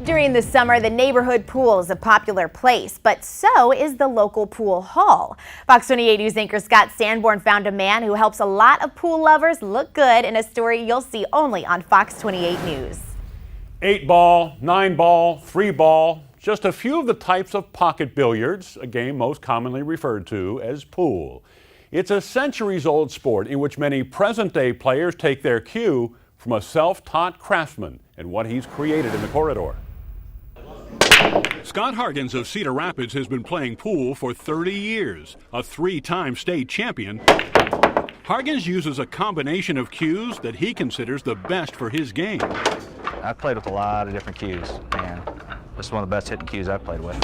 During the summer, the neighborhood pool is a popular place, but so is the local pool hall. Fox 28 News anchor Scott Sanborn found a man who helps a lot of pool lovers look good in a story you'll see only on Fox 28 News. 8-ball, 9-ball, 3-ball, just a few of the types of pocket billiards, a game most commonly referred to as pool. It's a centuries-old sport in which many present-day players take their cue from a self-taught craftsman and what he's created in the corridor. Scott Hargens of Cedar Rapids has been playing pool for 30 years, a 3-time state champion. Hargens uses a combination of cues that he considers the best for his game. I've played with a lot of different cues, and this is one of the best hitting cues I've played with.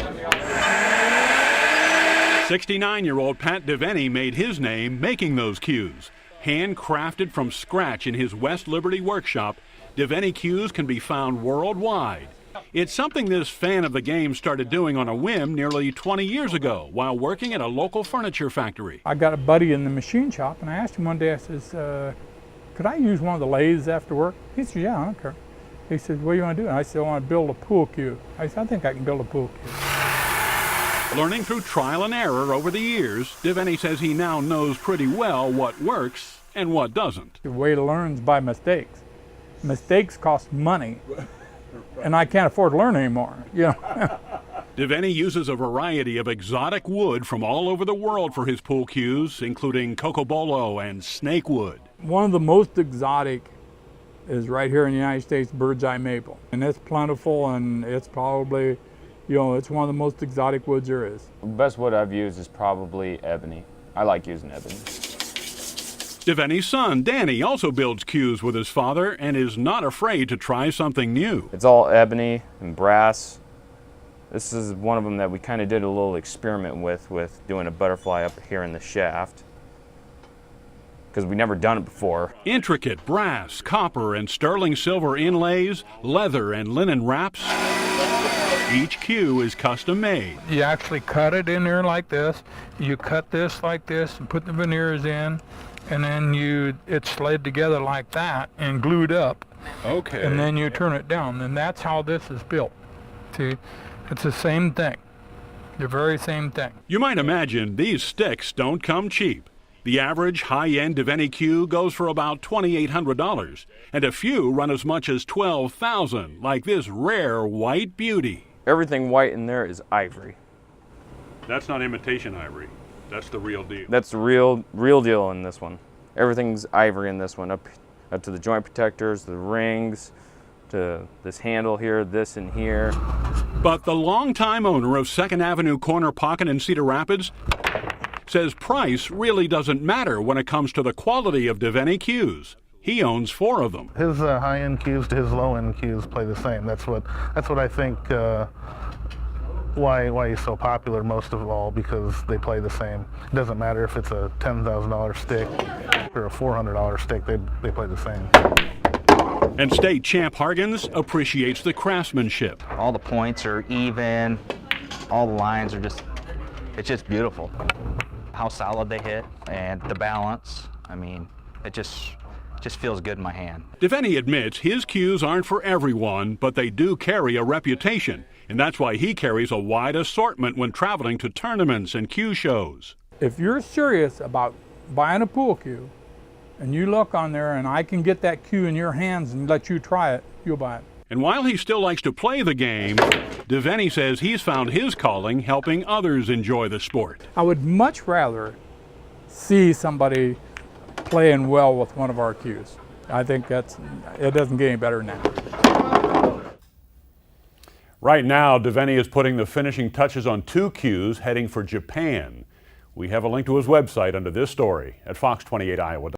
69-year-old Pat Diveney made his name making those cues. Handcrafted from scratch in his West Liberty workshop, Diveney cues can be found worldwide. It's something this fan of the game started doing on a whim nearly 20 years ago while working at a local furniture factory. I got a buddy in the machine shop, and I asked him one day, I says, could I use one of the lathes after work? He said, yeah, I don't care. He said, what do you want to do? And I said, I want to build a pool cue. I said, I think I can build a pool cue. Learning through trial and error over the years, Diveney says he now knows pretty well what works and what doesn't. The way to learn is by mistakes. Mistakes cost money, and I can't afford to learn anymore, you know. Diveney uses a variety of exotic wood from all over the world for his pool cues, including cocobolo and snakewood. One of the most exotic is right here in the United States, bird's eye maple. And it's plentiful, and it's probably, you know, it's one of the most exotic woods there is. The best wood I've used is probably ebony. I like using ebony. Diveney's son, Danny, also builds cues with his father and is not afraid to try something new. It's all ebony and brass. This is one of them that we kind of did a little experiment with doing a butterfly up here in the shaft, because we've never done it before. Intricate brass, copper, and sterling silver inlays, leather and linen wraps. Each cue is custom made. You actually cut it in there like this. You cut this like this and put the veneers in, and then it's slid together like that and glued up. Okay. And then you turn it down, and that's how this is built. See, it's the same thing, the very same thing. You might imagine these sticks don't come cheap. The average high-end Diveney cue goes for about $2,800, and a few run as much as $12,000, like this rare white beauty. Everything white in there is ivory. That's not imitation ivory. That's the real deal. That's the real deal in this one. Everything's ivory in this one, up to the joint protectors, the rings, to this handle here, this and here. But the longtime owner of 2nd Avenue Corner Pocket in Cedar Rapids says price really doesn't matter when it comes to the quality of Diveney cues. He owns 4 of them. His high-end cues to his low-end cues play the same. That's what I think why he's so popular most of all, because they play the same. It doesn't matter if it's a $10,000 stick or a $400 stick, they play the same. And state champ Hargens appreciates the craftsmanship. All the points are even, all the lines are it's just beautiful. How solid they hit and the balance, I mean, it just feels good in my hand. Diveney admits his cues aren't for everyone, but they do carry a reputation, and that's why he carries a wide assortment when traveling to tournaments and cue shows. If you're serious about buying a pool cue, and you look on there and I can get that cue in your hands and let you try it, you'll buy it. And while he still likes to play the game, Diveney says he's found his calling helping others enjoy the sport. I would much rather see somebody playing well with one of our cues. I think it doesn't get any better than that. Right now, Diveney is putting the finishing touches on 2 cues heading for Japan. We have a link to his website under this story at fox28iowa.com.